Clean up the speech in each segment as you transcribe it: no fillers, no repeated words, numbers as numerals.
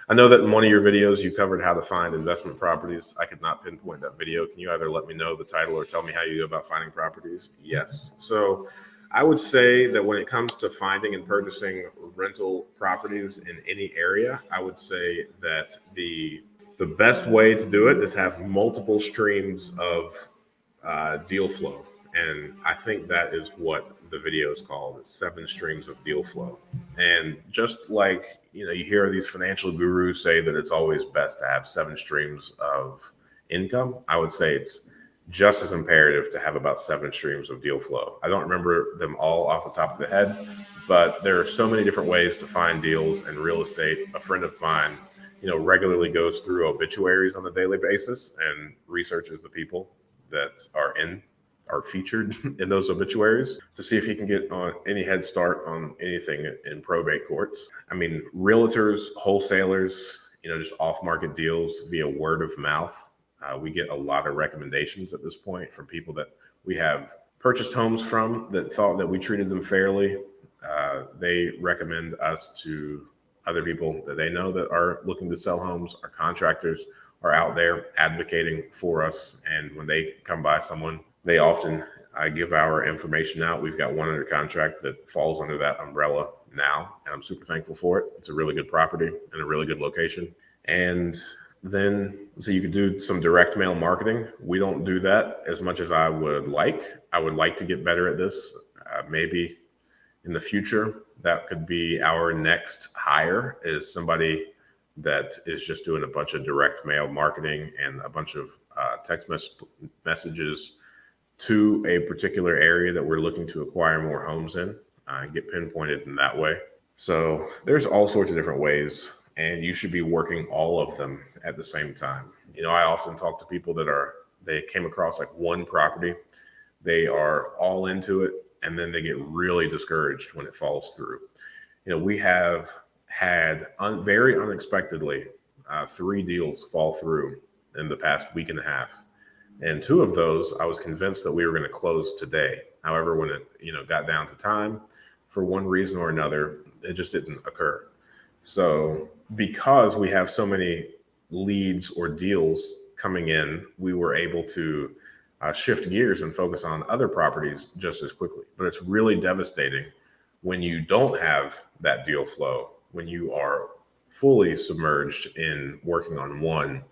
I know that in one of your videos you covered how to find investment properties. I could not pinpoint that video. Can you either let me know the title or tell me how you go about finding properties? Yes. So I would say that when it comes to finding and purchasing rental properties in any area, I would say that the best way to do it is have multiple streams of deal flow. And I think that is what the video is called, is 7 streams of deal flow. And just like, you hear these financial gurus say that it's always best to have 7 streams of income, I would say it's just as imperative to have about 7 streams of deal flow. I don't remember them all off the top of the head, but there are so many different ways to find deals in real estate. A friend of mine, regularly goes through obituaries on a daily basis and researches the people that are featured in those obituaries to see if he can get on any head start on anything in probate courts. I mean, realtors, wholesalers, just off market deals via word of mouth. We get a lot of recommendations at this point from people that we have purchased homes from that thought that we treated them fairly. They recommend us to other people that they know that are looking to sell homes. Our contractors are out there advocating for us. And when they come by someone, they often give our information out. We've got one under contract that falls under that umbrella now, and I'm super thankful for it. It's a really good property and a really good location. And then, so you could do some direct mail marketing. We don't do that as much as I would like. I would like to get better at this. Maybe in the future, that could be our next hire, is somebody that is just doing a bunch of direct mail marketing and a bunch of text messages to a particular area that we're looking to acquire more homes in, get pinpointed in that way. So there's all sorts of different ways, and you should be working all of them at the same time. I often talk to people they came across like one property, they are all into it, and then they get really discouraged when it falls through. We have had very unexpectedly 3 deals fall through in the past week and a half. And 2 of those, I was convinced that we were going to close today. However, when it got down to time, for one reason or another, it just didn't occur. So because we have so many leads or deals coming in, we were able to shift gears and focus on other properties just as quickly. But it's really devastating when you don't have that deal flow, when you are fully submerged in working on 1,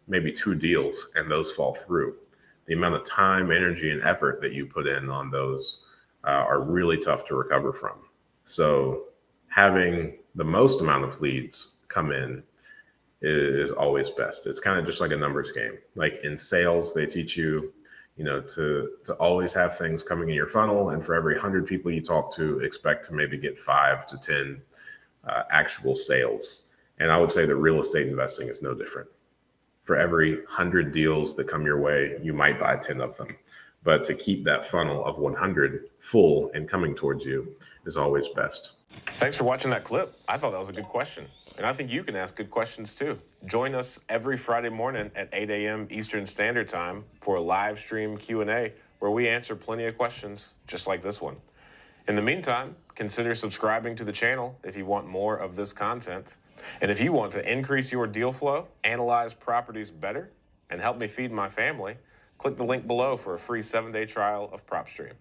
maybe 2 deals, and those fall through. The amount of time, energy, and effort that you put in on those are really tough to recover from. So having the most amount of leads come in is always best. It's kind of just like a numbers game. Like in sales, they teach you, to always have things coming in your funnel, and for every 100 people you talk to, expect to maybe get 5 to 10 actual sales. And I would say that real estate investing is no different. For every 100 deals that come your way, you might buy 10 of them. But to keep that funnel of 100 full and coming towards you is always best. Thanks for watching that clip. I thought that was a good question. And I think you can ask good questions too. Join us every Friday morning at 8 a.m. Eastern Standard Time for a live stream Q&A where we answer plenty of questions just like this one. In the meantime, consider subscribing to the channel if you want more of this content. And if you want to increase your deal flow, analyze properties better, and help me feed my family, click the link below for a free 7-day trial of PropStream.